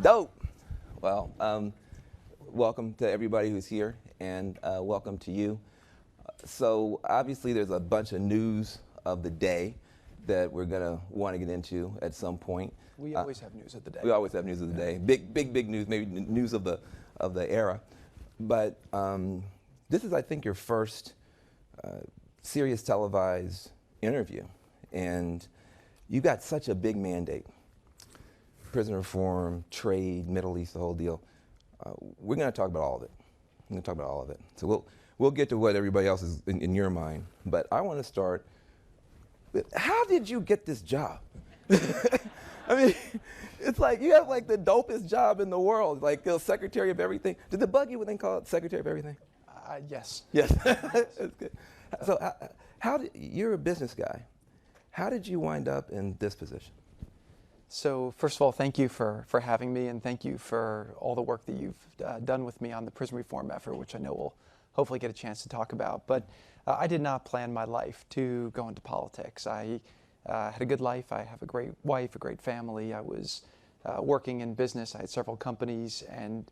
Dope. Well, welcome to everybody who's here, and welcome to you. So obviously there's a bunch of news of the day that we're going to want to get into at some point. We always have news of the day. We always have news of the day. Big news, maybe news of the era. But this is, I think, your first serious televised interview. And you got such a big mandate. Prison reform, trade, Middle East, the whole deal. We're going to talk about all of it. We're going to talk about all of it. So we'll get to what everybody else is in your mind. But I want to start with, how did you get this job? I mean, it's like you have like the dopest job in the world, like the secretary of everything. Did they bug you when they call it secretary of everything? Yes. Yes. That's good. So you're a business guy. How did you wind up in this position? So first of all, thank you for having me, and thank you for all the work that you've done with me on the prison reform effort, which I know we'll hopefully get a chance to talk about. But I did not plan my life to go into politics. I had a good life. I have a great wife, a great family. I was working in business. I had several companies, and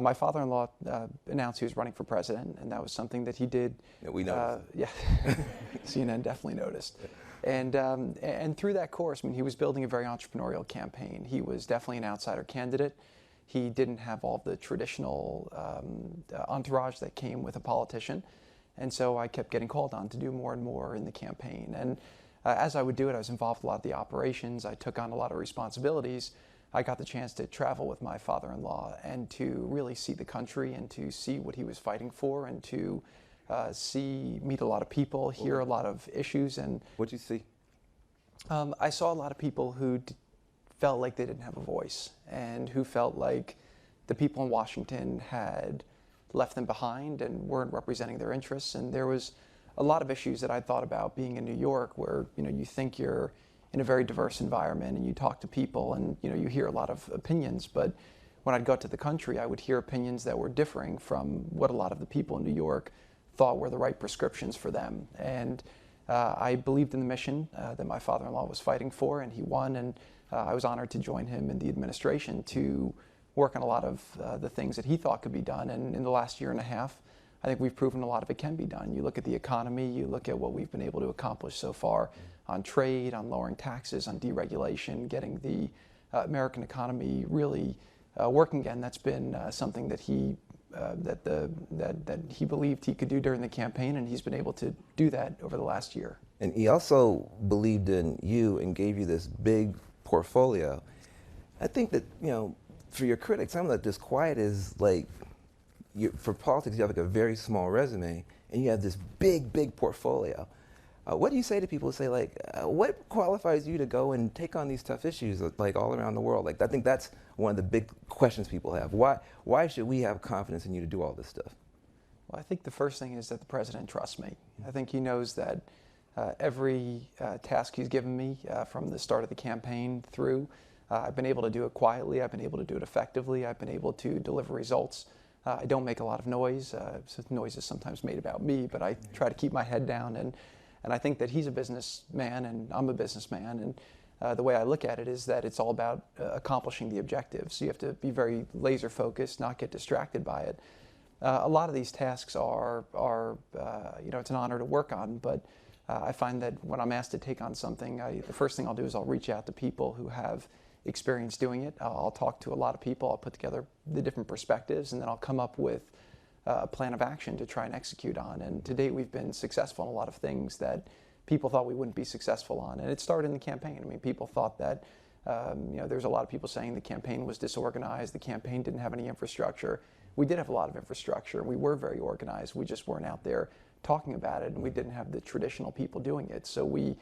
my father-in-law announced he was running for president, and that was something that he did. Yeah, we noticed. Yeah, CNN definitely noticed. And through that course, I mean, he was building a very entrepreneurial campaign. He was definitely an outsider candidate. He didn't have all the traditional entourage that came with a politician. And so I kept getting called on to do more and more in the campaign. And as I would do it, I was involved in a lot of the operations. I took on a lot of responsibilities. I got the chance to travel with my father-in-law and to really see the country and to see what he was fighting for, and to meet a lot of people, hear a lot of issues. And what'd you see? I saw a lot of people who felt like they didn't have a voice, and who felt like the people in Washington had left them behind and weren't representing their interests. And there was a lot of issues that I thought about being in New York, where you think you're in a very diverse environment and you talk to people and you hear a lot of opinions, but when I'd go to the country, I would hear opinions that were differing from what a lot of the people in New York thought were the right prescriptions for them. And I believed in the mission that my father-in-law was fighting for, and he won, and I was honored to join him in the administration to work on a lot of the things that he thought could be done. And in the last year and a half, I think we've proven a lot of it can be done. You look at the economy, you look at what we've been able to accomplish so far on trade, on lowering taxes, on deregulation, getting the American economy really working again. That's been something that he that he believed he could do during the campaign, and he's been able to do that over the last year. And he also believed in you and gave you this big portfolio. I think that, for your critics, some of that disquiet is like, for politics, you have like a very small resume, and you have this big portfolio. What do you say to people who say, like, what qualifies you to go and take on these tough issues, like, all around the world? Like, I think that's one of the big questions people have. Why should we have confidence in you to do all this stuff? Well, I think the first thing is that the president trusts me. I think he knows that every task he's given me from the start of the campaign through, I've been able to do it quietly, I've been able to do it effectively, I've been able to deliver results. I don't make a lot of noise. Noise is sometimes made about me, but I try to keep my head down. And I think that he's a businessman and I'm a businessman. And the way I look at it is that it's all about accomplishing the objectives. So you have to be very laser focused, not get distracted by it. A lot of these tasks are it's an honor to work on, but I find that when I'm asked to take on something, the first thing I'll do is I'll reach out to people who have experience doing it. I'll talk to a lot of people. I'll put together the different perspectives, and then I'll come up with a plan of action to try and execute on. And to date, we've been successful in a lot of things that people thought we wouldn't be successful on. And it started in the campaign. I mean, people thought that, there's a lot of people saying the campaign was disorganized, the campaign didn't have any infrastructure. We did have a lot of infrastructure, and we were very organized. We just weren't out there talking about it, and we didn't have the traditional people doing it. So we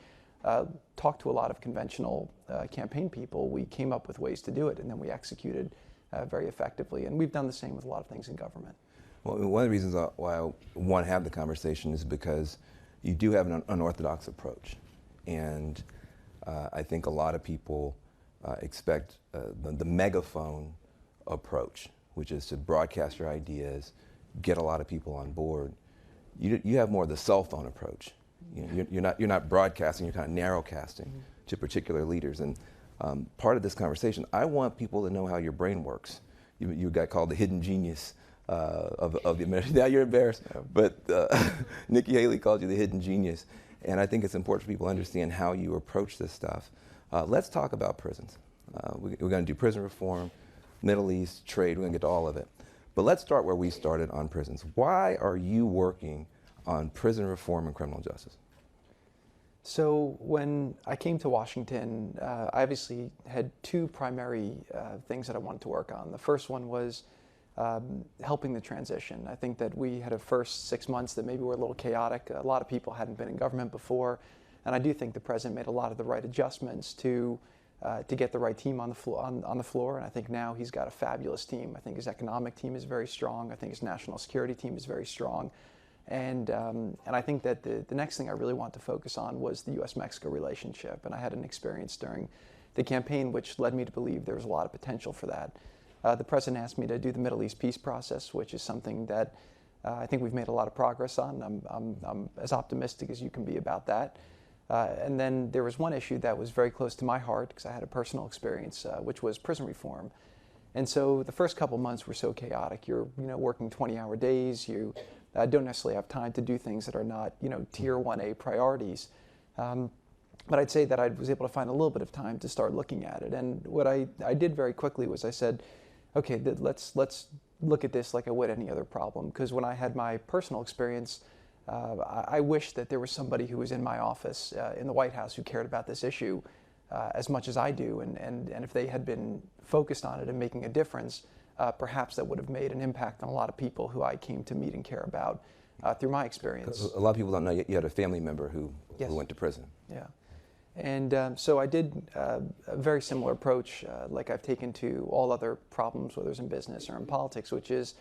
talked to a lot of conventional campaign people. We came up with ways to do it, and then we executed very effectively. And we've done the same with a lot of things in government. Well, one of the reasons why I want to have the conversation is because you do have an unorthodox approach. And I think a lot of people expect the megaphone approach, which is to broadcast your ideas, get a lot of people on board. You have more of the cell phone approach. You're not broadcasting, you're kind of narrowcasting to particular leaders. And part of this conversation, I want people to know how your brain works. You got called the hidden genius of the administration. Now you're embarrassed, but Nikki Haley called you the hidden genius. And I think it's important for people to understand how you approach this stuff. Let's talk about prisons. We're going to do prison reform, Middle East, trade, we're going to get to all of it. But let's start where we started on prisons. Why are you working on prison reform and criminal justice? So when I came to Washington, I obviously had two primary things that I wanted to work on. The first one was helping the transition. I think that we had a first 6 months that maybe were a little chaotic. A lot of people hadn't been in government before, and I do think the president made a lot of the right adjustments to get the right team on the floor. And I think now he's got a fabulous team. I think his economic team is very strong. I think his national security team is very strong. And I think that the next thing I really want to focus on was the U.S.-Mexico relationship. And I had an experience during the campaign which led me to believe there was a lot of potential for that. The president asked me to do the Middle East peace process, which is something that I think we've made a lot of progress on. I'm as optimistic as you can be about that. And then there was one issue that was very close to my heart because I had a personal experience, which was prison reform. And so the first couple months were so chaotic. You're working 20-hour days. You don't necessarily have time to do things that are not tier 1A priorities. But I'd say that I was able to find a little bit of time to start looking at it. And what I did very quickly was I said, okay, let's look at this like I would any other problem. Because when I had my personal experience, I wish that there was somebody who was in my office in the White House who cared about this issue as much as I do. And if they had been focused on it and making a difference, perhaps that would have made an impact on a lot of people who I came to meet and care about through my experience. A lot of people don't know you had a family member who went to prison. Yeah. And so I did a very similar approach like I've taken to all other problems, whether it's in business or in politics, which is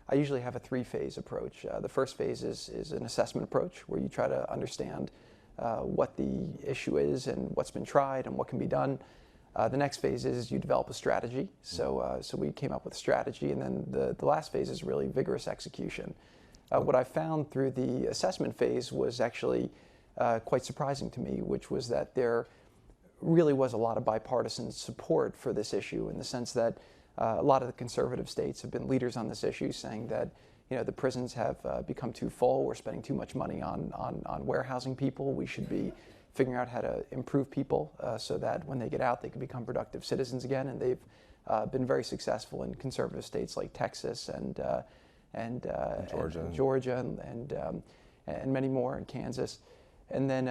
I usually have a 3-phase approach. The first phase is an assessment approach where you try to understand what the issue is and what's been tried and what can be done. The next phase is you develop a strategy. So we came up with a strategy, and then the last phase is really vigorous execution. What I found through the assessment phase was actually quite surprising to me, which was that there really was a lot of bipartisan support for this issue in the sense that a lot of the conservative states have been leaders on this issue, saying that the prisons have become too full. We're spending too much money on warehousing people. We should be figuring out how to improve people so that when they get out, they can become productive citizens again. And they've been very successful in conservative states like Texas and Georgia and many more, and Kansas. And then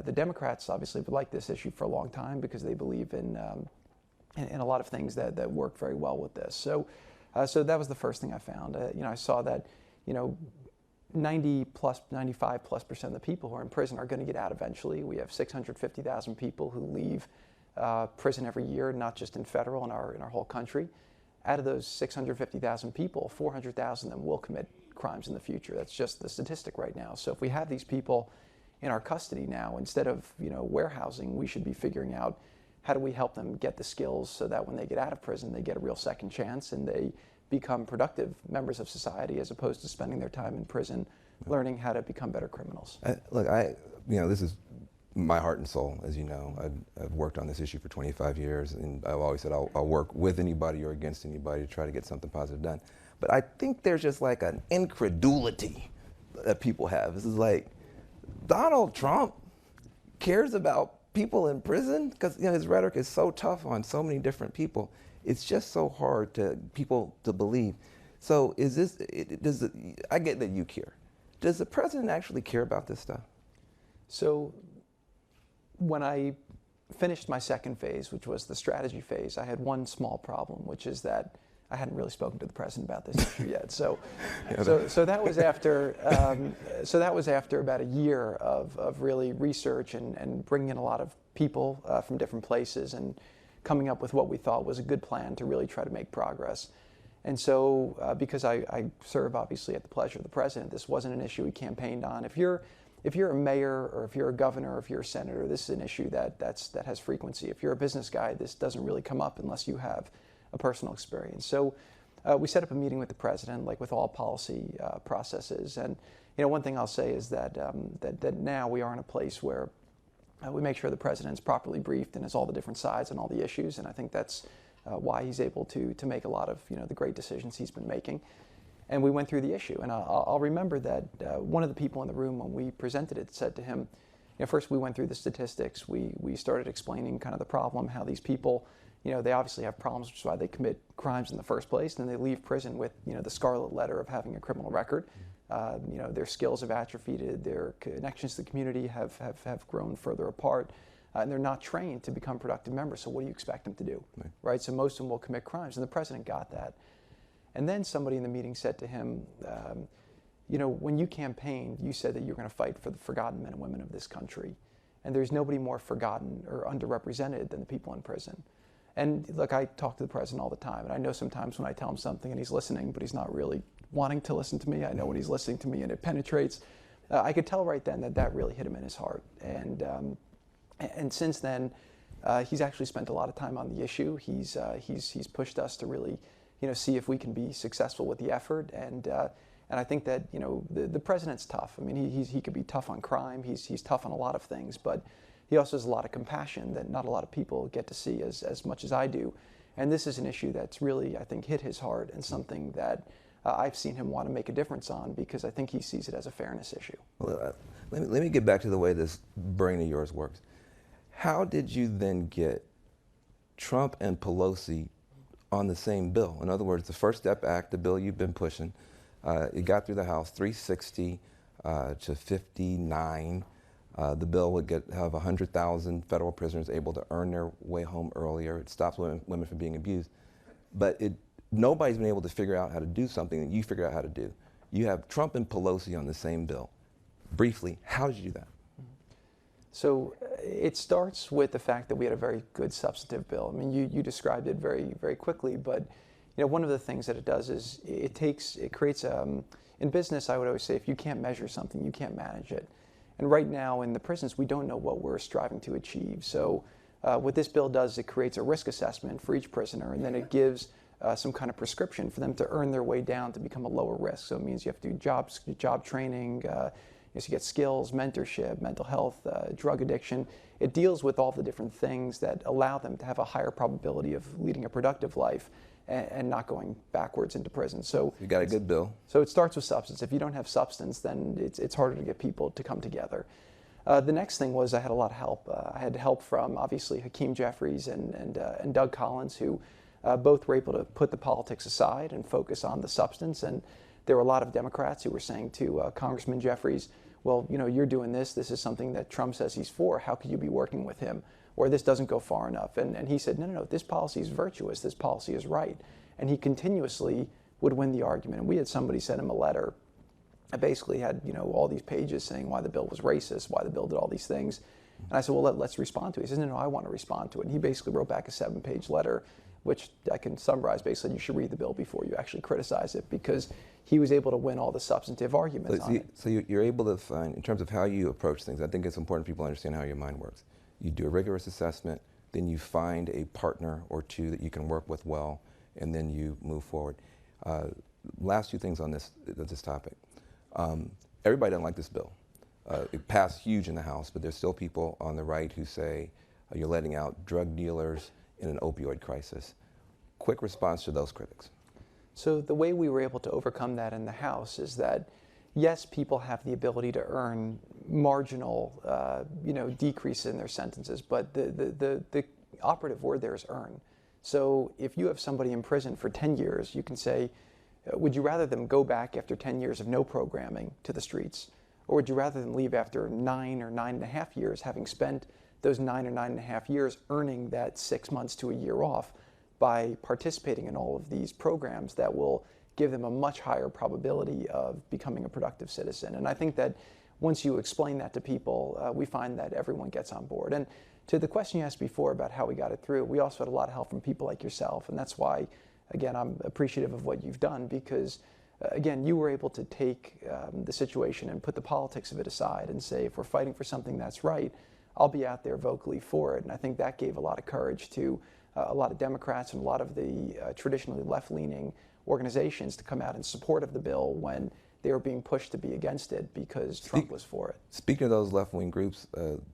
the Democrats obviously have liked this issue for a long time because they believe in a lot of things that work very well with this. So that was the first thing I found. I saw that 95+% of the people who are in prison are going to get out eventually. We have 650,000 people who leave prison every year, not just in federal, in our whole country. Out of those 650,000 people, 400,000 of them will commit crimes in the future. That's just the statistic right now. So if we have these people in our custody now, instead of warehousing, we should be figuring out how do we help them get the skills so that when they get out of prison, they get a real second chance and they become productive members of society as opposed to spending their time in prison learning how to become better criminals. Look, this is my heart and soul, as you know. I've worked on this issue for 25 years, and I've always said I'll work with anybody or against anybody to try to get something positive done. But I think there's just like an incredulity that people have. This is like, Donald Trump cares about people in prison? Because his rhetoric is so tough on so many different people. It's just so hard to people to believe. So I get that you care. Does the president actually care about this stuff? So when I finished my second phase, which was the strategy phase, I had one small problem, which is that I hadn't really spoken to the president about this issue yet. So that was after about a year of really research and bringing in a lot of people from different places and coming up with what we thought was a good plan to really try to make progress. And so because I serve obviously at the pleasure of the president, this wasn't an issue he campaigned on. If you're a mayor or if you're a governor or if you're a senator, this is an issue that has frequency. If you're a business guy, this doesn't really come up unless you have a personal experience. So we set up a meeting with the president, like with all policy processes. And one thing I'll say is that now we are in a place where we make sure the president's properly briefed and has all the different sides and all the issues, and I think that's why he's able to make a lot of the great decisions he's been making. And we went through the issue, and I'll remember that one of the people in the room when we presented it said to him, first we went through the statistics, we started explaining kind of the problem, how these people, they obviously have problems, which is why they commit crimes in the first place, and then they leave prison with the scarlet letter of having a criminal record. Their skills have atrophied, their connections to the community have grown further apart, and they're not trained to become productive members. So what do you expect them to do, right? So most of them will commit crimes, and the president got that. And then somebody in the meeting said to him, when you campaigned, you said that you were going to fight for the forgotten men and women of this country, and there's nobody more forgotten or underrepresented than the people in prison. And look, I talk to the president all the time, and I know sometimes when I tell him something and he's listening, but he's not really wanting to listen to me. I know when he's listening to me and it penetrates. I could tell right then that really hit him in his heart. And since then, he's actually spent a lot of time on the issue. He's pushed us to really, see if we can be successful with the effort. And I think that the president's tough. I mean, he could be tough on crime. He's tough on a lot of things, but he also has a lot of compassion that not a lot of people get to see as much as I do. And this is an issue that's really, I think, hit his heart and something that I've seen him want to make a difference on, because I think he sees it as a fairness issue. Well, let me get back to the way this brain of yours works. How did you then get Trump and Pelosi on the same bill? In other words, the First Step Act, the bill you've been pushing, it got through the House 360 to 59. The bill would have 100,000 federal prisoners able to earn their way home earlier. It stops women from being abused. But nobody's been able to figure out how to do something that you figure out how to do. You have Trump and Pelosi on the same bill. Briefly, how did you do that? So it starts with the fact that we had a very good substantive bill. I mean, you described it very, very quickly, but one of the things that it does is it creates, in business, I would always say, if you can't measure something, you can't manage it. And right now in the prisons, we don't know what we're striving to achieve. So what this bill does is it creates a risk assessment for each prisoner, and then it gives some kind of prescription for them to earn their way down to become a lower risk. So it means you have to do job training, you get skills, mentorship, mental health, drug addiction. It deals with all the different things that allow them to have a higher probability of leading a productive life and not going backwards into prison. So you got a good bill. So it starts with substance. If you don't have substance, then it's harder to get people to come together. The next thing was I had a lot of help. I had help from obviously Hakeem Jeffries and Doug Collins, who both were able to put the politics aside and focus on the substance. And there were a lot of Democrats who were saying to Congressman Jeffries, well, you're doing this. This is something that Trump says he's for. How could you be working with him? Or this doesn't go far enough. And he said, no, this policy is virtuous. This policy is right. And he continuously would win the argument. And we had somebody send him a letter that basically had, all these pages saying why the bill was racist, why the bill did all these things. And I said, well, let's respond to it. He says, no, I want to respond to it. And he basically wrote back a 7-page letter, which I can summarize. Basically, you should read the bill before you actually criticize it, because he was able to win all the substantive arguments on it. So you're able to find, in terms of how you approach things, I think it's important for people to understand how your mind works. You do a rigorous assessment, then you find a partner or two that you can work with well, and then you move forward. Last few things on this topic. Everybody doesn't like this bill. It passed huge in the House, but there's still people on the right who say you're letting out drug dealers in an opioid crisis. Quick response to those critics. So the way we were able to overcome that in the House is that, yes, people have the ability to earn marginal, decrease in their sentences, but the operative word there is earn. So if you have somebody in prison for 10 years, you can say, would you rather them go back after 10 years of no programming to the streets, or would you rather them leave after 9 or 9.5 years, having spent those 9 or 9.5 years earning that 6 months to a year off by participating in all of these programs that will give them a much higher probability of becoming a productive citizen? And I think that once you explain that to people, we find that everyone gets on board. And to the question you asked before about how we got it through, we also had a lot of help from people like yourself, and that's why, again, I'm appreciative of what you've done, because again, you were able to take the situation and put the politics of it aside and say, if we're fighting for something that's right, I'll be out there vocally for it. And I think that gave a lot of courage to a lot of Democrats and a lot of the traditionally left-leaning organizations to come out in support of the bill when they were being pushed to be against it because Trump was for it. Speaking of those left-wing groups,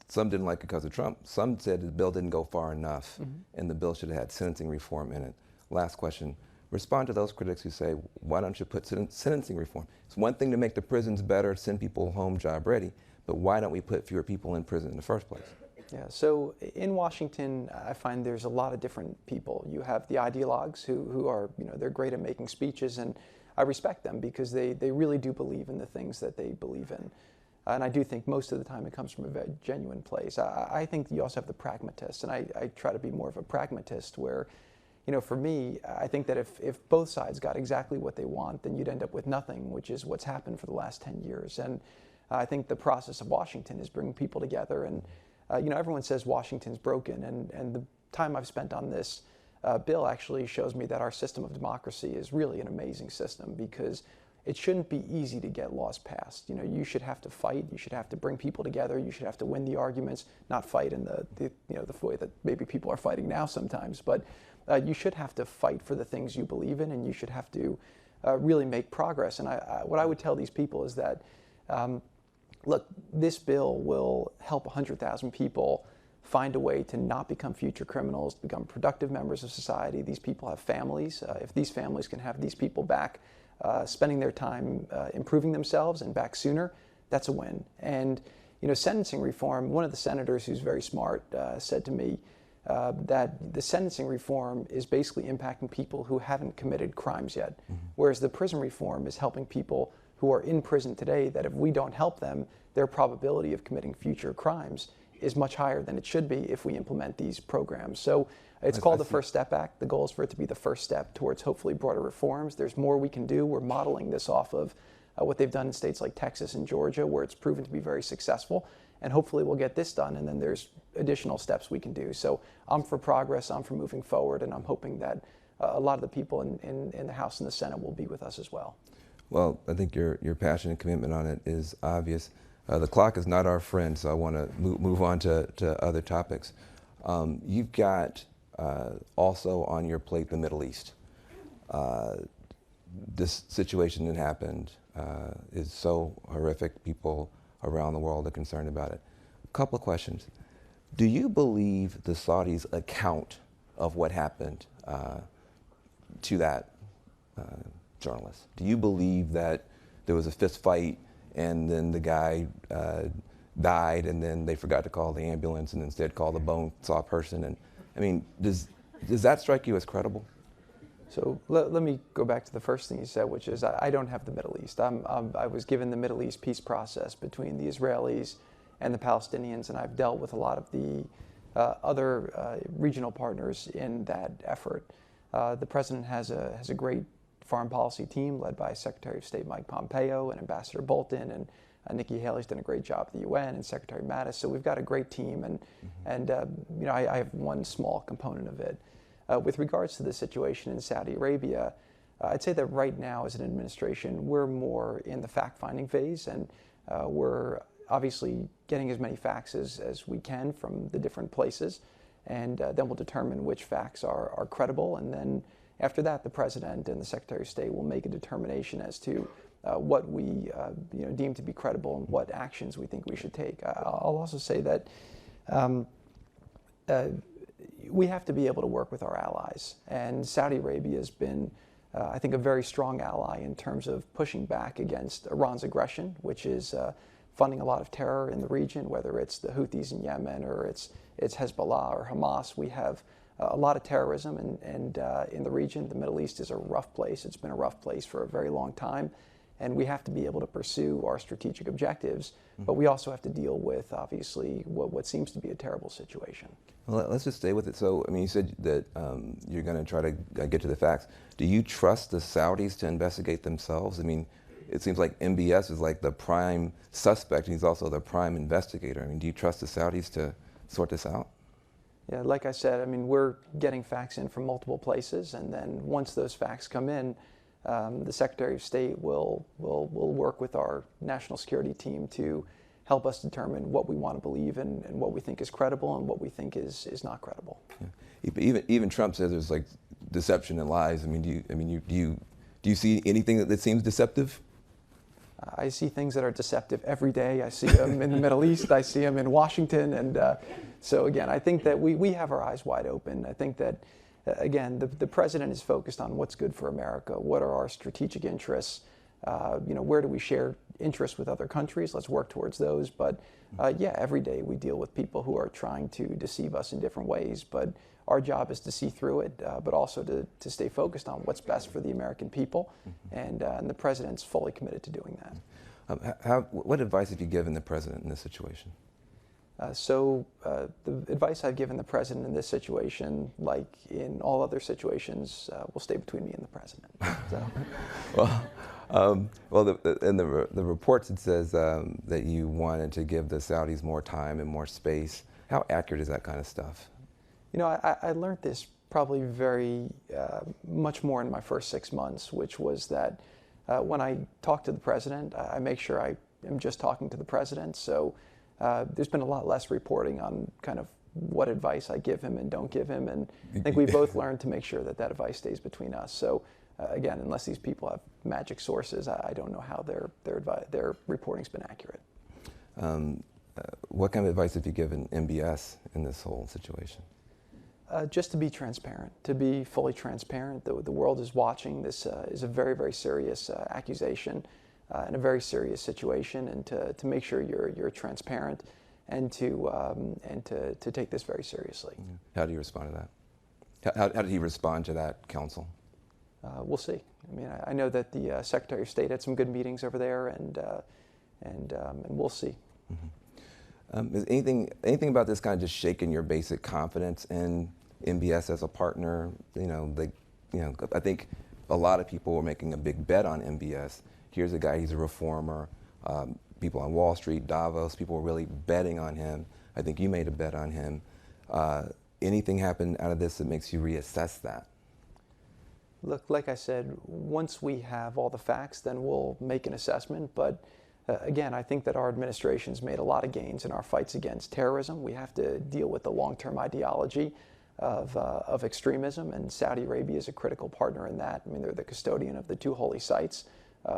some didn't like it because of Trump. Some said the bill didn't go far enough, and the bill should have had sentencing reform in it. Last question. Respond to those critics who say, why don't you put sentencing reform? It's one thing to make the prisons better, send people home job ready, but why don't we put fewer people in prison in the first place? Yeah, so in Washington, I find there's a lot of different people. You have the ideologues who are, they're great at making speeches, and I respect them because they really do believe in the things that they believe in. And I do think most of the time it comes from a very genuine place. I think you also have the pragmatists, and I try to be more of a pragmatist where, for me, I think that if both sides got exactly what they want, then you'd end up with nothing, which is what's happened for the last 10 years. And I think the process of Washington is bringing people together. And, everyone says Washington's broken. And the time I've spent on this bill actually shows me that our system of democracy is really an amazing system because it shouldn't be easy to get laws passed. You should have to fight. You should have to bring people together. You should have to win the arguments, not fight in the way that maybe people are fighting now sometimes. But you should have to fight for the things you believe in, and you should have to really make progress. And what I would tell these people is that, look, this bill will help 100,000 people find a way to not become future criminals, to become productive members of society. These people have families. If these families can have these people back spending their time improving themselves and back sooner, that's a win. And, sentencing reform, one of the senators who's very smart said to me, that the sentencing reform is basically impacting people who haven't committed crimes yet, whereas the prison reform is helping people who are in prison today that if we don't help them, their probability of committing future crimes is much higher than it should be if we implement these programs. So it's called the First Step Act. The goal is for it to be the first step towards hopefully broader reforms. There's more we can do. We're modeling this off of what they've done in states like Texas and Georgia, where it's proven to be very successful. And hopefully we'll get this done, and then there's additional steps we can do. So I'm for progress, I'm for moving forward, and I'm hoping that a lot of the people in the House and the Senate will be with us as well. Well, I think your passion and commitment on it is obvious. The clock is not our friend, so I want to move on to other topics. You've got also on your plate the Middle East. This situation that happened is so horrific. People around the world are concerned about it. A couple of questions. Do you believe the Saudis' account of what happened to that journalist? Do you believe that there was a fist fight and then the guy died and then they forgot to call the ambulance and instead called a bone saw person? And I mean, does that strike you as credible? So let me go back to the first thing you said, which is I don't have the Middle East. I was given the Middle East peace process between the Israelis and the Palestinians, and I've dealt with a lot of the other regional partners in that effort. The president has a great foreign policy team led by Secretary of State Mike Pompeo and Ambassador Bolton, and Nikki Haley's done a great job at the UN, and Secretary Mattis. So we've got a great team, and I have one small component of it. With regards to the situation in Saudi Arabia, I'd say that right now as an administration, we're more in the fact-finding phase, and we're obviously getting as many facts as we can from the different places, and then we'll determine which facts are credible, and then after that, the President and the Secretary of State will make a determination as to what we deem to be credible and what actions we think we should take. I'll also say that we have to be able to work with our allies. And Saudi Arabia has been, I think, a very strong ally in terms of pushing back against Iran's aggression, which is funding a lot of terror in the region, whether it's the Houthis in Yemen or it's Hezbollah or Hamas. We have a lot of terrorism and in the region. The Middle East is a rough place. It's been a rough place for a very long time. And we have to be able to pursue our strategic objectives, but we also have to deal with, obviously, what seems to be a terrible situation. Well, let's just stay with it. So, I mean, you said that you're going to try to get to the facts. Do you trust the Saudis to investigate themselves? I mean, it seems like MBS is like the prime suspect, and he's also the prime investigator. I mean, do you trust the Saudis to sort this out? Yeah, like I said, I mean, we're getting facts in from multiple places, and then once those facts come in, the Secretary of State will work with our national security team to help us determine what we want to believe and what we think is credible and what we think is not credible. Yeah. Even Trump says there's like deception and lies. I mean, do you see anything that seems deceptive? I see things that are deceptive every day. I see them in the Middle East. I see them in Washington. And so again, I think that we have our eyes wide open. I think that, again, the president is focused on what's good for America. What are our strategic interests? Where do we share interests with other countries? Let's work towards those. But yeah, every day we deal with people who are trying to deceive us in different ways. But our job is to see through it, but also to stay focused on what's best for the American people. And the president's fully committed to doing that. What advice have you given the president in this situation? The advice I've given the president in this situation, like in all other situations, will stay between me and the president. So. In the reports it says that you wanted to give the Saudis more time and more space. How accurate is that kind of stuff? I learned this probably very much more in my first 6 months, which was that when I talk to the president, I make sure I am just talking to the president. So there's been a lot less reporting on kind of what advice I give him and don't give him. And I think we both learned to make sure that that advice stays between us. So again, unless these people have magic sources, I don't know how their reporting's been accurate. What kind of advice have you given MBS in this whole situation? Just to be transparent, to be fully transparent. The world is watching. This is a very, very serious accusation and a very serious situation, and to make sure you're transparent and to take this very seriously. How do you respond to that? How did he respond to that counsel? We'll see. I mean, I know that the Secretary of State had some good meetings over there, and we'll see. Mm-hmm. Is anything about this kind of just shaking your basic confidence in MBS as a partner? I think a lot of people were making a big bet on MBS. Here's a guy, he's a reformer. People on Wall Street, Davos, people were really betting on him. I think you made a bet on him. Anything happen out of this that makes you reassess that? Look, like I said, once we have all the facts, then we'll make an assessment. But again, I think that our administration's made a lot of gains in our fights against terrorism. We have to deal with the long-term ideology of extremism, and Saudi Arabia is a critical partner in that. I mean, they're the custodian of the two holy sites,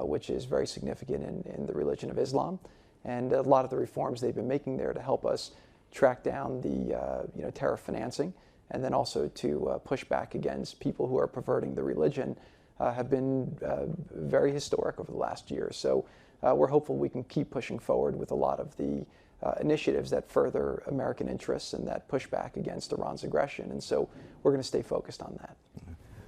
which is very significant in the religion of Islam. And a lot of the reforms they've been making there to help us track down the terror financing, and then also to push back against people who are perverting the religion, have been very historic over the last year. So we're hopeful we can keep pushing forward with a lot of the initiatives that further American interests and that push back against Iran's aggression. And so we're going to stay focused on that.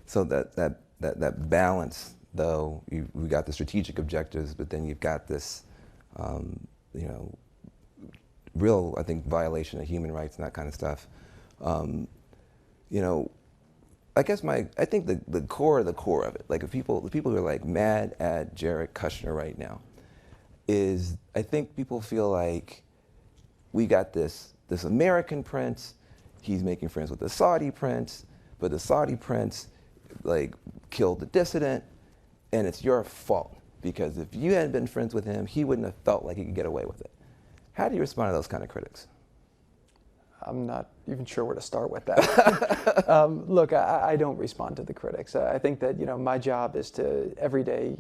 So that balance, though, we got the strategic objectives, but then you've got this, real, I think, violation of human rights and that kind of stuff. I think the core of it, like the people who are like mad at Jared Kushner right now, is I think people feel like we got this American prince, he's making friends with the Saudi prince, but the Saudi prince like killed the dissident, and it's your fault because if you hadn't been friends with him, he wouldn't have felt like he could get away with it. How do you respond to those kind of critics? I'm not even sure where to start with that. Look, I don't respond to the critics. I think that my job is to every day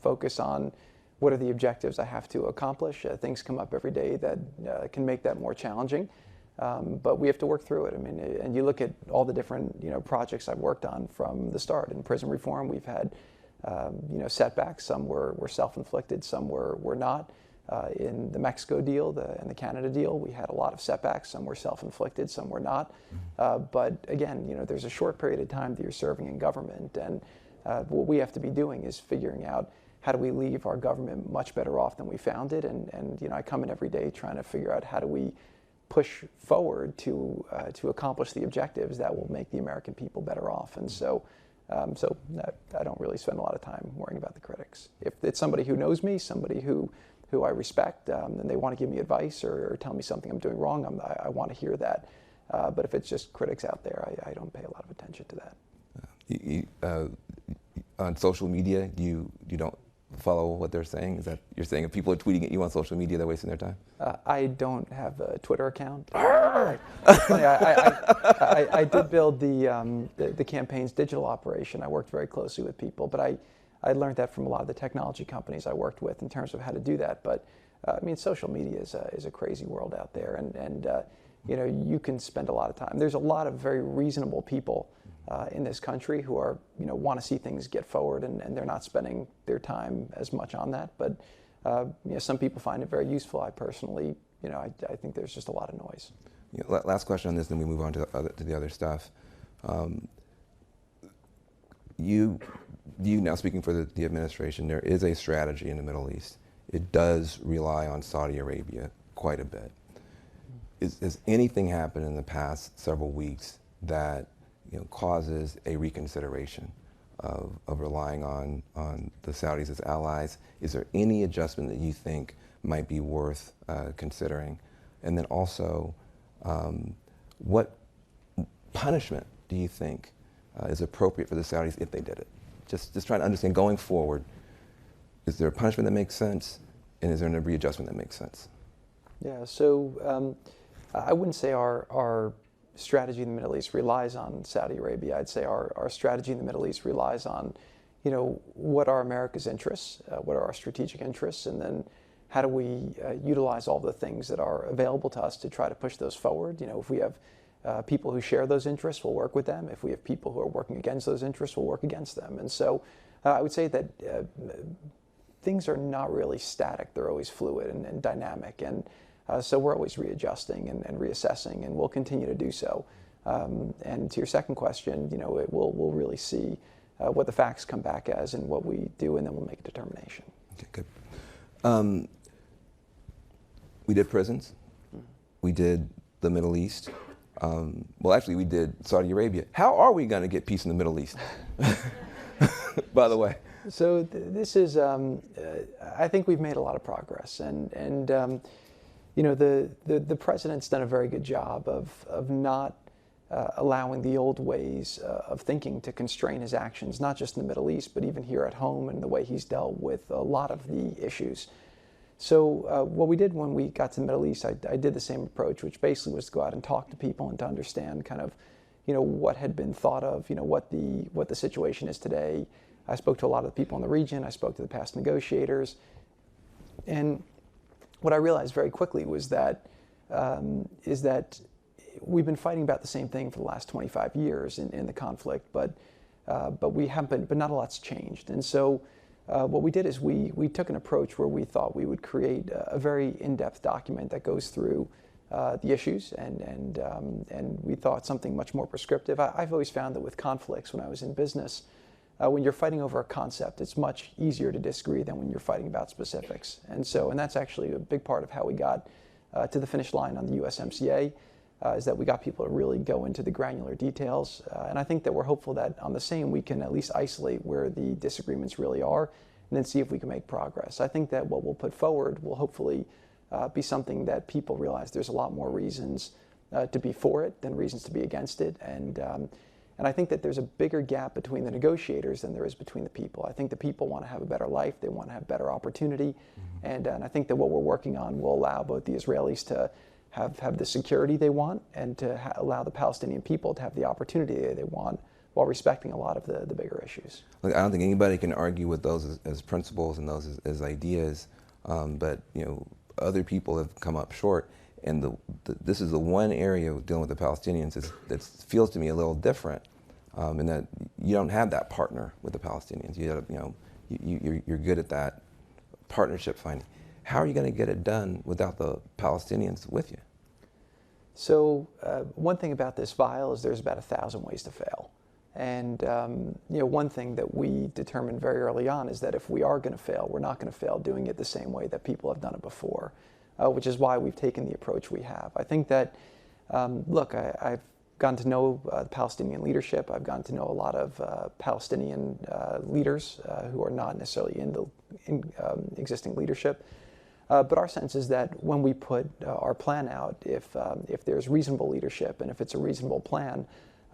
focus on what are the objectives I have to accomplish. Things come up every day that can make that more challenging, but we have to work through it. I mean, and you look at all the different projects I've worked on from the start. In prison reform, we've had setbacks. Some were self-inflicted, some were not. In the Mexico deal and the Canada deal, we had a lot of setbacks. Some were self-inflicted, some were not. But again, there's a short period of time that you're serving in government, and what we have to be doing is figuring out how do we leave our government much better off than we found it. And I come in every day trying to figure out how do we push forward to accomplish the objectives that will make the American people better off. And so I don't really spend a lot of time worrying about the critics. If it's somebody who knows me, somebody who I respect, and they want to give me advice or tell me something I'm doing wrong, I want to hear that. But if it's just critics out there, I don't pay a lot of attention to that. On social media, you don't follow what they're saying? Is that you're saying if people are tweeting at you on social media, they're wasting their time? I don't have a Twitter account. I did build the campaign's digital operation. I worked very closely with people, but I learned that from a lot of the technology companies I worked with in terms of how to do that. But I mean, social media is a crazy world out there, and you know, you can spend a lot of time. There's a lot of very reasonable people in this country who are, you know, want to see things get forward, and they're not spending their time as much on that. But you know, some people find it very useful. I personally, you know, I think there's just a lot of noise. Yeah, last question on this, then we move on to the other stuff. You now speaking for the administration, there is a strategy in the Middle East. It does rely on Saudi Arabia quite a bit. Has anything happened in the past several weeks that, you know, causes a reconsideration of relying on the Saudis as allies? Is there any adjustment that you think might be worth considering? And then also, what punishment do you think is appropriate for the Saudis if they did it? Just trying to understand going forward, is there a punishment that makes sense, and is there a readjustment that makes sense? Yeah, so I wouldn't say our strategy in the Middle East relies on Saudi Arabia. I'd say our strategy in the Middle East relies on, you know, what are America's interests, what are our strategic interests, and then how do we utilize all the things that are available to us to try to push those forward. You know, if we have people who share those interests, we'll work with them. If we have people who are working against those interests, we'll work against them. And so I would say that things are not really static. They're always fluid and dynamic. And so we're always readjusting and reassessing, and we'll continue to do so. And to your second question, you know, we'll really see what the facts come back as and what we do, and then we'll make a determination. Okay, good. We did prisons. We did the Middle East. Well, actually, we did Saudi Arabia. How are we going to get peace in the Middle East? By the way. So this is, I think we've made a lot of progress, and you know, the president's done a very good job of not allowing the old ways of thinking to constrain his actions, not just in the Middle East, but even here at home, and the way he's dealt with a lot of the issues. So what we did when we got to the Middle East, I did the same approach, which basically was to go out and talk to people and to understand kind of, you know, what had been thought of, you know, what the situation is today. I spoke to a lot of the people in the region. I spoke to the past negotiators, and what I realized very quickly was that is that we've been fighting about the same thing for the last 25 years in the conflict, but we haven't, but not a lot's changed. And so what we did is we took an approach where we thought we would create a very in-depth document that goes through the issues, and we thought something much more prescriptive. I've always found that with conflicts, when I was in business, when you're fighting over a concept, it's much easier to disagree than when you're fighting about specifics. And that's actually a big part of how we got to the finish line on the USMCA, is that we got people to really go into the granular details. And I think that we're hopeful that on the same we can at least isolate where the disagreements really are, and then see if we can make progress. I think that what we'll put forward will hopefully be something that people realize there's a lot more reasons to be for it than reasons to be against it. And I think that there's a bigger gap between the negotiators than there is between the people. I think the people want to have a better life. They want to have better opportunity. And I think that what we're working on will allow both the Israelis to have the security they want, and to allow the Palestinian people to have the opportunity they want, while respecting a lot of the bigger issues. Look, I don't think anybody can argue with those as principles and those as ideas, but you know, other people have come up short. And this is the one area dealing with the Palestinians that feels to me a little different, in that you don't have that partner with the Palestinians. You're good at that partnership finding. How are you going to get it done without the Palestinians with you? So one thing about this vial is there's about 1,000 ways to fail. And you know, one thing that we determined very early on is that if we are going to fail, we're not going to fail doing it the same way that people have done it before. Which is why we've taken the approach we have. I think that, look, I've gotten to know the Palestinian leadership. I've gotten to know a lot of Palestinian leaders who are not necessarily in the existing leadership. But our sense is that when we put our plan out, if there's reasonable leadership and if it's a reasonable plan,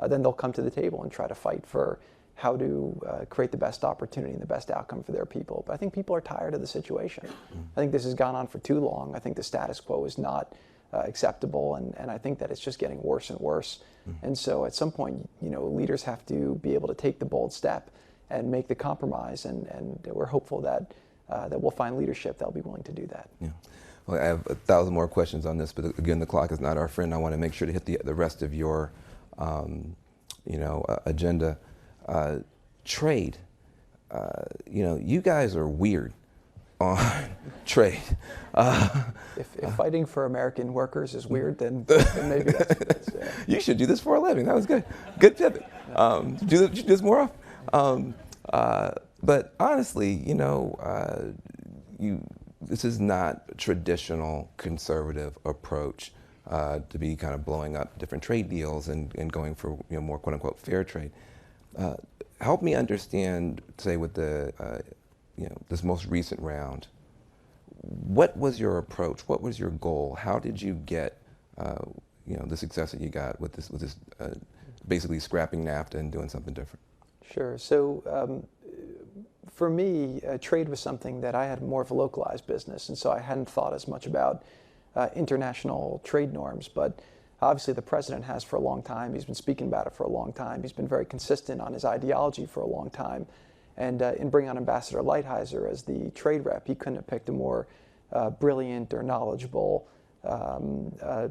then they'll come to the table and try to fight for how to create the best opportunity and the best outcome for their people. But I think people are tired of the situation. I think this has gone on for too long. I think the status quo is not acceptable, and I think that it's just getting worse and worse. And so at some point, you know, leaders have to be able to take the bold step and make the compromise. And we're hopeful that we'll find leadership that'll be willing to do that. Yeah. Well, I have 1,000 more questions on this, but again, the clock is not our friend. I want to make sure to hit the rest of your, agenda. Trade. You guys are weird on trade. If fighting for American workers is weird, then maybe that's You should do this for a living. That was good. Good pivot. Do this more often. But honestly, this is not a traditional conservative approach to be kind of blowing up different trade deals and going for more quote unquote fair trade. Help me understand, say, with the this most recent round. What was your approach? What was your goal? How did you get the success that you got with this basically scrapping NAFTA and doing something different? Sure. So for me, trade was something that I had more of a localized business, and so I hadn't thought as much about international trade norms. But obviously the president has for a long time. He's been speaking about it for a long time. He's been very consistent on his ideology for a long time. And in bringing on Ambassador Lighthizer as the trade rep, he couldn't have picked a more brilliant or knowledgeable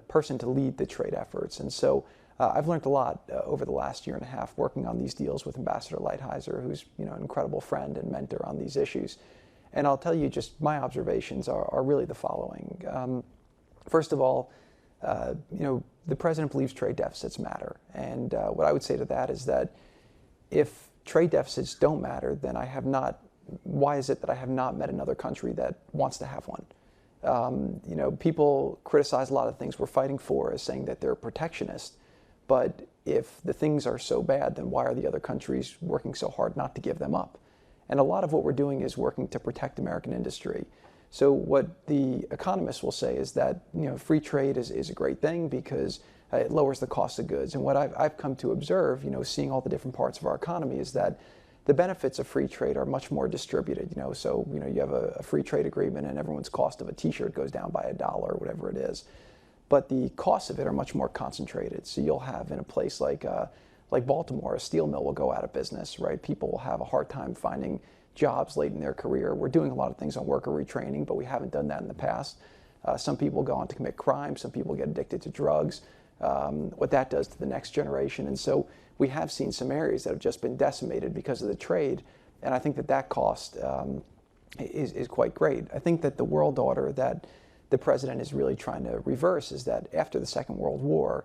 person to lead the trade efforts. And so I've learned a lot over the last year and a half working on these deals with Ambassador Lighthizer, who's an incredible friend and mentor on these issues. And I'll tell you, just my observations are really the following. First of all, the president believes trade deficits matter. And what I would say to that is that if trade deficits don't matter, then why is it that I have not met another country that wants to have one? People criticize a lot of things we're fighting for as saying that they're protectionist. But if the things are so bad, then why are the other countries working so hard not to give them up? And a lot of what we're doing is working to protect American industry. So what the economists will say is that free trade is a great thing because it lowers the cost of goods. And what I've come to observe, seeing all the different parts of our economy, is that the benefits of free trade are much more distributed. So you have a free trade agreement and everyone's cost of a T-shirt goes down by $1 or whatever it is. But the costs of it are much more concentrated. So you'll have in a place like Baltimore, a steel mill will go out of business, right? People will have a hard time finding jobs late in their career. We're doing a lot of things on worker retraining, but we haven't done that in the past. Some people go on to commit crime. Some people get addicted to drugs. What that does to the next generation. And so we have seen some areas that have just been decimated because of the trade. And I think that cost is quite great. I think that the world order that the president is really trying to reverse is that after the Second World War,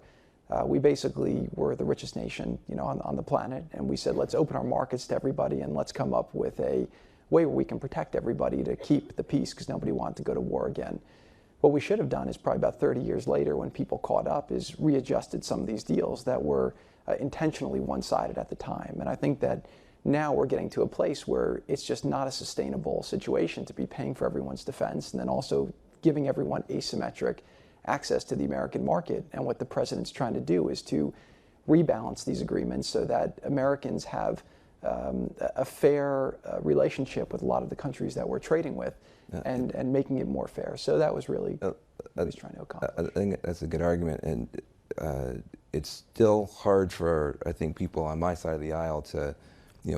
we basically were the richest nation, on the planet, and we said, let's open our markets to everybody and let's come up with a way where we can protect everybody to keep the peace because nobody wanted to go to war again. What we should have done is probably about 30 years later, when people caught up, is readjusted some of these deals that were intentionally one-sided at the time. And I think that now we're getting to a place where it's just not a sustainable situation to be paying for everyone's defense and then also giving everyone asymmetric access to the American market. And what the president's trying to do is to rebalance these agreements so that Americans have a fair relationship with a lot of the countries that we're trading with and making it more fair. So that was really what he's trying to accomplish. I think that's a good argument. And it's still hard for, I think, people on my side of the aisle to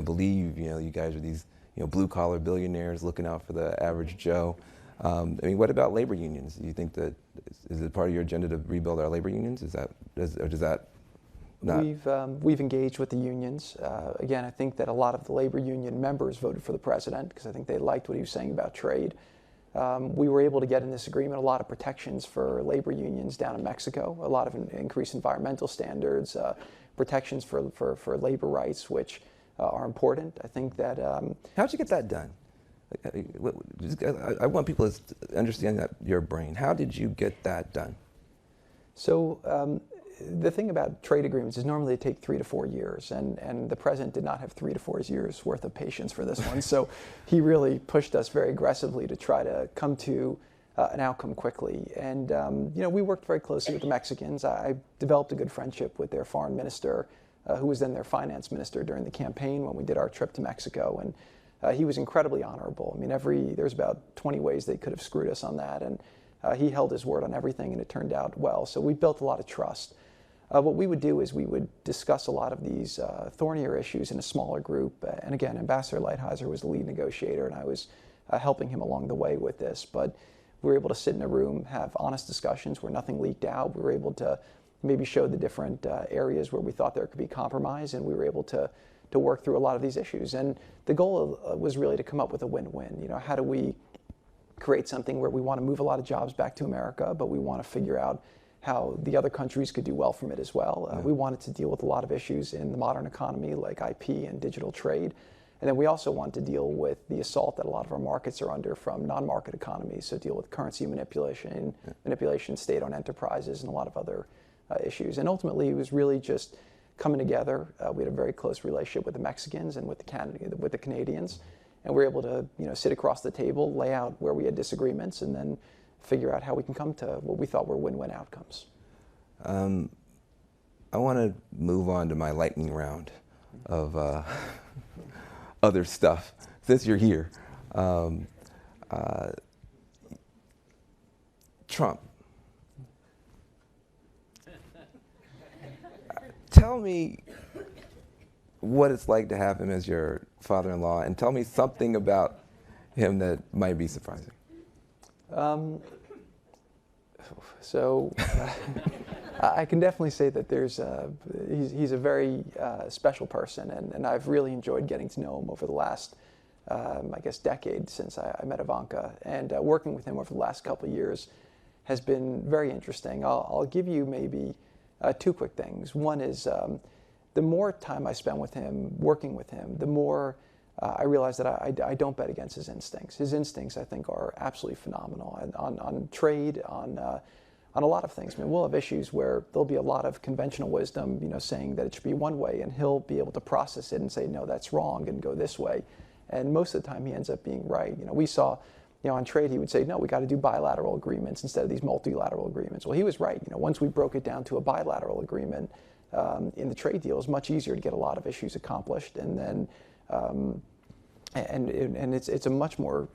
believe, you guys are these, blue-collar billionaires looking out for the average Joe. What about labor unions? Do you think that is it part of your agenda to rebuild our labor unions? Or does that not? We've engaged with the unions. Again, I think that a lot of the labor union members voted for the president because I think they liked what he was saying about trade. We were able to get in this agreement a lot of protections for labor unions down in Mexico, a lot of increased environmental standards, protections for labor rights, which are important. I think that. How'd you get that done? I want people to understand your brain. How did you get that done? So the thing about trade agreements is normally they take 3 to 4 years, and the president did not have 3 to 4 years worth of patience for this one. So he really pushed us very aggressively to try to come to an outcome quickly. And we worked very closely with the Mexicans. I developed a good friendship with their foreign minister, who was then their finance minister during the campaign when we did our trip to Mexico. And he was incredibly honorable. There's about 20 ways they could have screwed us on that, and he held his word on everything, and it turned out well. So we built a lot of trust. what we would do is we would discuss a lot of these thornier issues in a smaller group. And again, Ambassador Lighthizer was the lead negotiator, and I was helping him along the way with this. But we were able to sit in a room, have honest discussions where nothing leaked out. We were able to maybe show the different areas where we thought there could be compromise, and we were able to work through a lot of these issues. And the goal was really to come up with a win-win. You know, how do we create something where we want to move a lot of jobs back to America, but we want to figure out how the other countries could do well from it as well. We wanted to deal with a lot of issues in the modern economy like IP and digital trade. And then we also want to deal with the assault that a lot of our markets are under from non-market economies, so deal with currency manipulation, state-owned enterprises, and a lot of other issues. And ultimately, it was really just coming together. We had a very close relationship with the Mexicans and with the Canadians, and we were able to sit across the table, lay out where we had disagreements, and then figure out how we can come to what we thought were win-win outcomes. I want to move on to my lightning round of other stuff, since you're here. Trump. Tell me what it's like to have him as your father-in-law, and tell me something about him that might be surprising. I can definitely say that he's a very special person, and I've really enjoyed getting to know him over the last, I guess, decade since I met Ivanka. And working with him over the last couple of years has been very interesting. I'll give you maybe two quick things. One is the more time I spend with him, working with him, the more I realize that I don't bet against his instincts. His instincts, I think, are absolutely phenomenal. And on trade, on a lot of things. I mean, we'll have issues where there'll be a lot of conventional wisdom, saying that it should be one way, and he'll be able to process it and say, no, that's wrong, and go this way. And most of the time, he ends up being right. We saw, on trade, he would say, no, we got to do bilateral agreements instead of these multilateral agreements. Well, he was right. Once we broke it down to a bilateral agreement in the trade deal, it was much easier to get a lot of issues accomplished. And then and it's a much more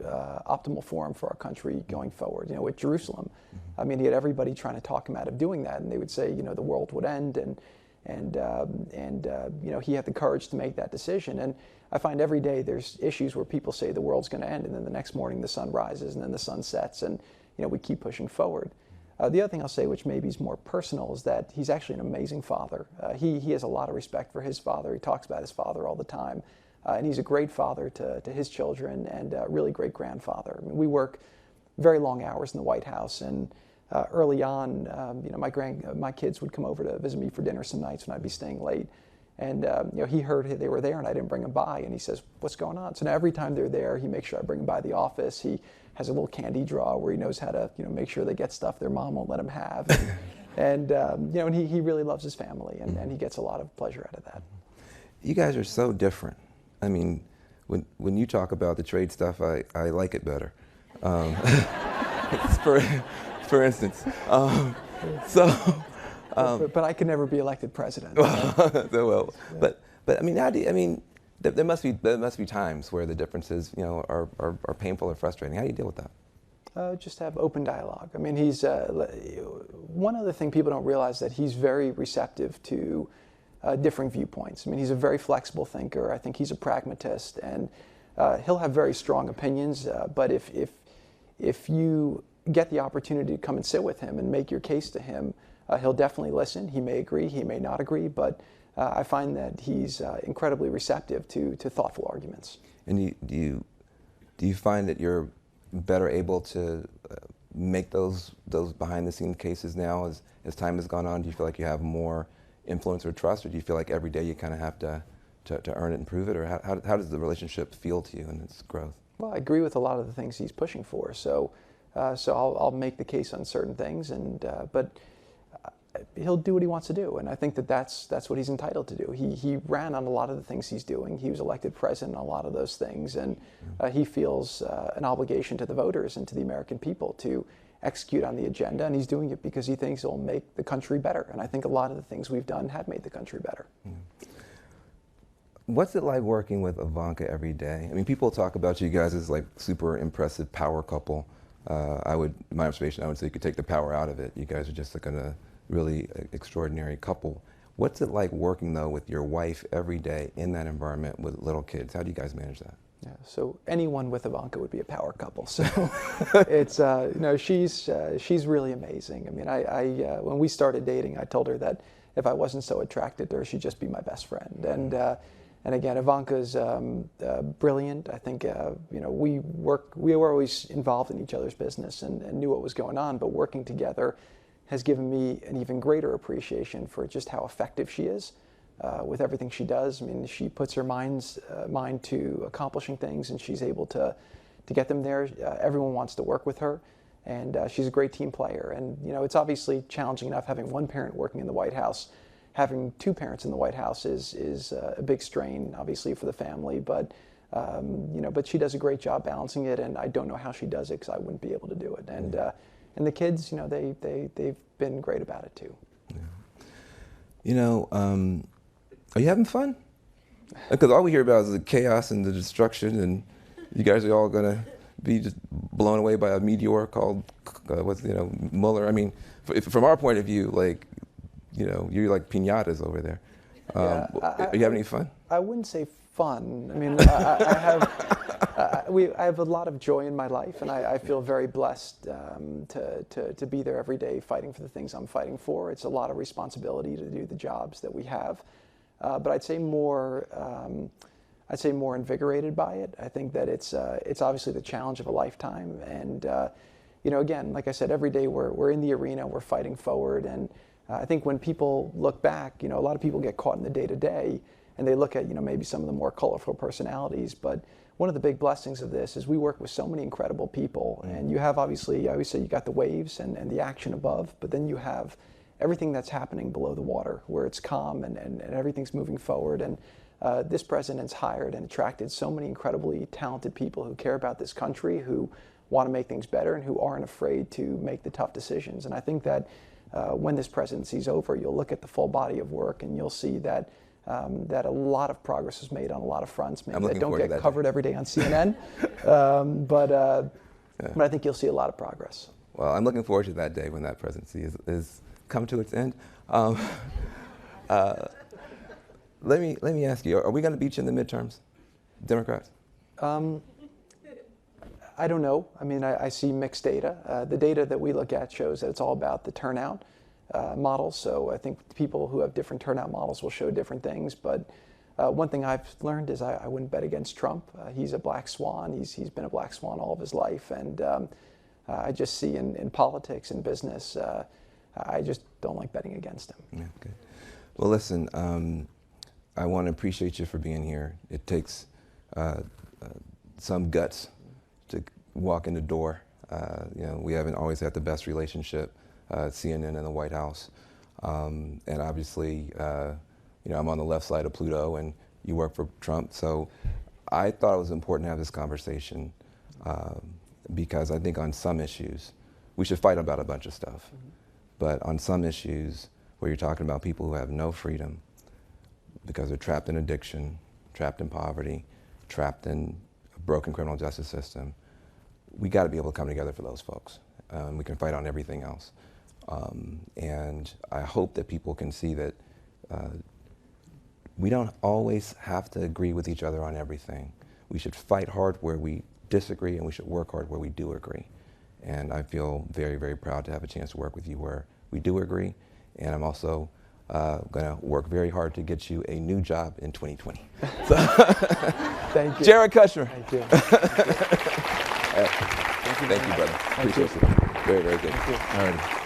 optimal forum for our country going forward. With Jerusalem, I mean, he had everybody trying to talk him out of doing that, and they would say, the world would end, and he had the courage to make that decision. And I find every day there's issues where people say the world's going to end, and then the next morning the sun rises, and then the sun sets, and we keep pushing forward. The other thing I'll say, which maybe is more personal, is that he's actually an amazing father. He has a lot of respect for his father. He talks about his father all the time. And he's a great father to his children, and a really great grandfather. I mean, we work very long hours in the White House, and early on, my kids would come over to visit me for dinner some nights when I'd be staying late. And he heard they were there, and I didn't bring them by, and he says, "What's going on?" So now every time they're there, he makes sure I bring them by the office. He has a little candy drawer where he knows how to make sure they get stuff their mom won't let them have. And he really loves his family, and he gets a lot of pleasure out of that. You guys are so different. I mean, when you talk about the trade stuff, I like it better. For instance. But I could never be elected president. Well, but I mean, how do you, I mean, there must be times where the differences, are painful or frustrating. How do you deal with that? Just have open dialogue. I mean, he's one other thing people don't realize, that he's very receptive to differing viewpoints. I mean, he's a very flexible thinker. I think he's a pragmatist, and he'll have very strong opinions. But if you get the opportunity to come and sit with him and make your case to him, he'll definitely listen. He may agree, he may not agree, but I find that he's incredibly receptive to thoughtful arguments. And do you find that you're better able to make those behind-the-scenes cases now as time has gone on? Do you feel like you have more influence or trust, or do you feel like every day you kind of have to earn it and prove it, or how does the relationship feel to you in its growth? Well, I agree with a lot of the things he's pushing for, so I'll make the case on certain things, but he'll do what he wants to do, and I think that's what he's entitled to do. He ran on a lot of the things he's doing. He was elected president on a lot of those things, and he feels an obligation to the voters and to the American people to execute on the agenda, and he's doing it because he thinks it'll make the country better. And I think a lot of the things we've done have made the country better. What's it like working with Ivanka every day? I mean, people talk about you guys as like super impressive power couple. My observation, I would say you could take the power out of it. You guys are just like really extraordinary couple. What's it like working though with your wife every day in that environment with little kids? How do you guys manage that? Yeah, so anyone with Ivanka would be a power couple. So it's she's really amazing. I mean, when we started dating, I told her that if I wasn't so attracted to her, she'd just be my best friend. And again, Ivanka's brilliant. I think we were always involved in each other's business and knew what was going on. But working together has given me an even greater appreciation for just how effective she is. With everything she does. I mean, she puts her mind to accomplishing things, and she's able to get them there. Everyone wants to work with her, and she's a great team player. And it's obviously challenging enough having one parent working in the White House. Having two parents in the White House is a big strain, obviously, for the family. But but she does a great job balancing it, and I don't know how she does it because I wouldn't be able to do it. And the kids, they've been great about it too. Yeah. Are you having fun? Because all we hear about is the chaos and the destruction, and you guys are all gonna be just blown away by a meteor called Mueller. I mean, from our point of view, you're like piñatas over there. Are you having any fun? I wouldn't say fun. I mean, I have a lot of joy in my life, and I feel very blessed to be there every day fighting for the things I'm fighting for. It's a lot of responsibility to do the jobs that we have. But I'd say more invigorated by it. I think that it's obviously the challenge of a lifetime, and again, like I said, every day we're in the arena, we're fighting forward, and I think when people look back, a lot of people get caught in the day-to-day, and they look at maybe some of the more colorful personalities. But one of the big blessings of this is we work with so many incredible people, and you have obviously, I always say, you got the waves and the action above, but then you have everything that's happening below the water, where it's calm and everything's moving forward. And this president's hired and attracted so many incredibly talented people who care about this country, who want to make things better, and who aren't afraid to make the tough decisions. And I think that when this presidency's over, you'll look at the full body of work, and you'll see that a lot of progress is made on a lot of fronts, maybe that don't get covered every day on CNN. But I think you'll see a lot of progress. Well, I'm looking forward to that day when that presidency is come to its end. Let me ask you: are we going to beat you in the midterms, Democrats? I don't know. I mean, I see mixed data. The data that we look at shows that it's all about the turnout models. So I think people who have different turnout models will show different things. But one thing I've learned is I wouldn't bet against Trump. He's a black swan. He's been a black swan all of his life, and I just see in politics and business. I just don't like betting against him. Yeah, good. Well, listen, I want to appreciate you for being here. It takes some guts to walk in the door. We haven't always had the best relationship, CNN and the White House. And obviously, I'm on the left side of Pluto, and you work for Trump. So I thought it was important to have this conversation because I think on some issues, we should fight about a bunch of stuff. Mm-hmm. But on some issues where you're talking about people who have no freedom because they're trapped in addiction, trapped in poverty, trapped in a broken criminal justice system, we got to be able to come together for those folks. We can fight on everything else. And I hope that people can see that we don't always have to agree with each other on everything. We should fight hard where we disagree, and we should work hard where we do agree. And I feel very, very proud to have a chance to work with you where we do agree. And I'm also going to work very hard to get you a new job in 2020. So Thank you. Jared Kushner. Thank you. Thank you, brother. Appreciate it. Very, very good. Thank you. All right.